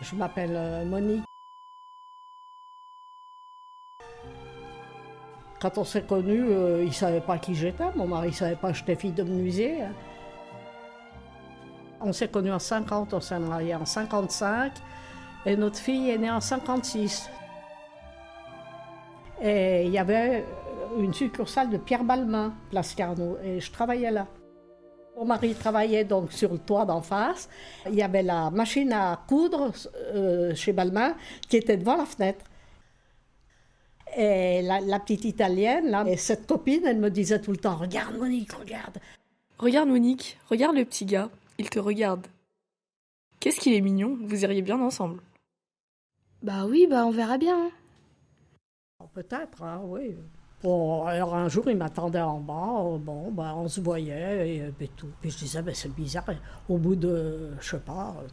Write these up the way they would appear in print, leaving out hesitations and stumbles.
Je m'appelle Monique. Quand on s'est connus, il ne savait pas qui j'étais. Mon mari ne savait pas que j'étais fille de menuisier. On s'est connus en 50, on s'est mariés en 55 et notre fille est née en 56. Et il y avait une succursale de Pierre Balmain, place Carnot, et je travaillais là. Mon mari travaillait donc sur le toit d'en face. Il y avait la machine à coudre chez Balmain qui était devant la fenêtre. Et la petite italienne, là, et cette copine, elle me disait tout le temps « Regarde Monique, regarde !» Regarde Monique, regarde le petit gars, il te regarde. Qu'est-ce qu'il est mignon, vous iriez bien ensemble. Bah oui, on verra bien. Peut-être, hein, oui. Bon, alors un jour, il m'attendait en bas, on se voyait et tout. Puis je disais, c'est bizarre. Au bout de,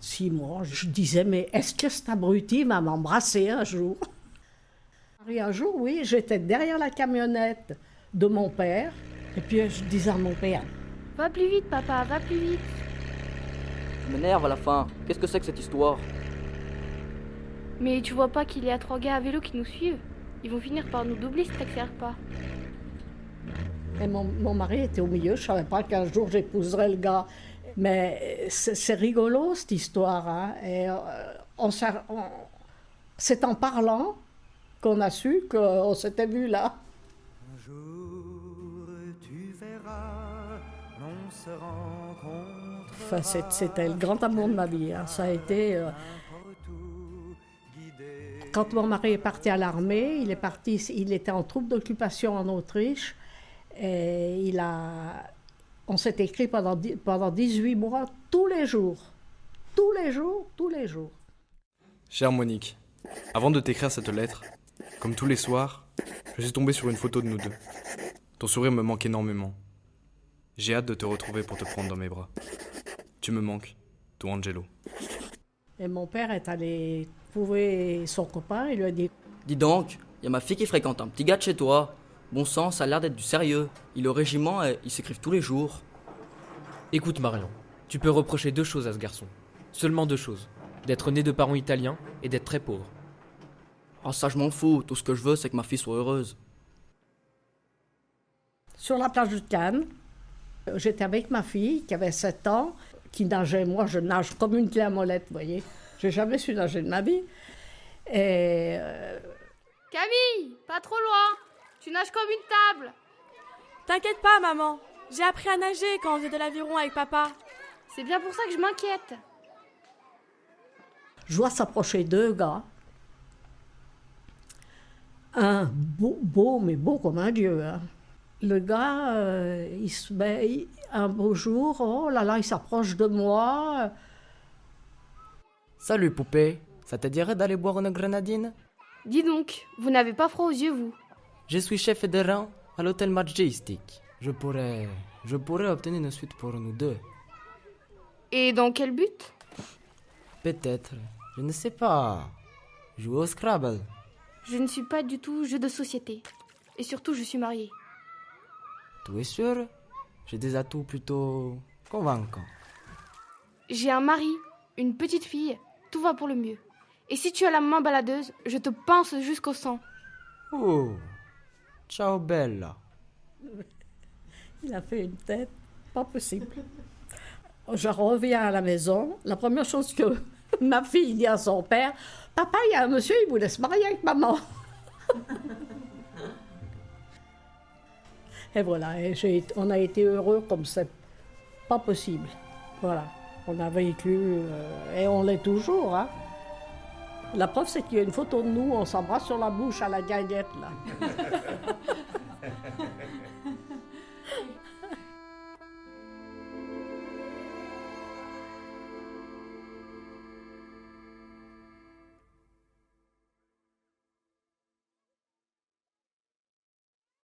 6 mois, je disais, mais est-ce que cet abruti va m'embrasser un jour? Et un jour, oui, j'étais derrière la camionnette de mon père, et puis je disais à mon père, Va plus vite, papa, va plus vite. Tu m'énerves à la fin. Qu'est-ce que c'est que cette histoire? Mais tu vois pas qu'il y a 3 gars à vélo qui nous suivent? Ils vont finir par nous doubler si t'accélères pas. Et mon mari était au milieu, je savais pas qu'un jour j'épouserais le gars. Mais c'est rigolo cette histoire, hein. Et c'est en parlant qu'on a su qu'on s'était vu là. Un jour tu verras, l'on se rencontrera. Enfin, c'était le grand amour de ma vie, hein. Ça a été... Quand mon mari est parti à l'armée, il était en troupe d'occupation en Autriche. Et on s'est écrit pendant 18 mois, tous les jours. Tous les jours, tous les jours. Chère Monique, avant de t'écrire cette lettre, comme tous les soirs, je suis tombé sur une photo de nous deux. Ton sourire me manque énormément. J'ai hâte de te retrouver pour te prendre dans mes bras. Tu me manques, toi Angelo. Et mon père est allé trouver son copain, il lui a dit Dis donc, il y a ma fille qui fréquente un petit gars de chez toi. Bon sang, ça a l'air d'être du sérieux. Il est au régiment et ils s'écrivent tous les jours. Écoute Marion, tu peux reprocher 2 choses à ce garçon. Seulement 2 choses. D'être né de parents italiens et d'être très pauvre. Ah ça je m'en fous, tout ce que je veux c'est que ma fille soit heureuse. sur la plage de Cannes. J'étais avec ma fille qui avait 7 ans, qui nageait. Moi, je nage comme une clé à molette, vous voyez. J'ai jamais su nager de ma vie. Et Camille, pas trop loin. Tu nages comme une table. T'inquiète pas, maman. J'ai appris à nager quand on faisait de l'aviron avec papa. C'est bien pour ça que je m'inquiète. je vois s'approcher 2 gars. Un beau, mais beau comme un dieu, hein. Le gars, un beau jour, oh là là, il s'approche de moi. Salut poupée, ça te dirait d'aller boire une grenadine? Dis donc, vous n'avez pas froid aux yeux, vous? Je suis chef de rang à l'hôtel Majestic. Je pourrais obtenir une suite pour nous deux. Et dans quel but? Peut-être, je ne sais pas. Jouer au Scrabble. Je ne suis pas du tout jeu de société. Et surtout, je suis mariée. Tu es sûr? J'ai des atouts plutôt convaincants. J'ai un mari, une petite fille, tout va pour le mieux. Et si tu as la main baladeuse, je te pince jusqu'au sang. Oh, ciao bella. Il a fait une tête pas possible. Je reviens à la maison. La première chose que ma fille dit à son père, « Papa, il y a un monsieur, il voulait se marier avec maman. » Et voilà, on a été heureux comme c'est pas possible. Voilà, on a vécu, et on l'est toujours, hein. La preuve, c'est qu'il y a une photo de nous, on s'embrasse sur la bouche à la gagnette, là.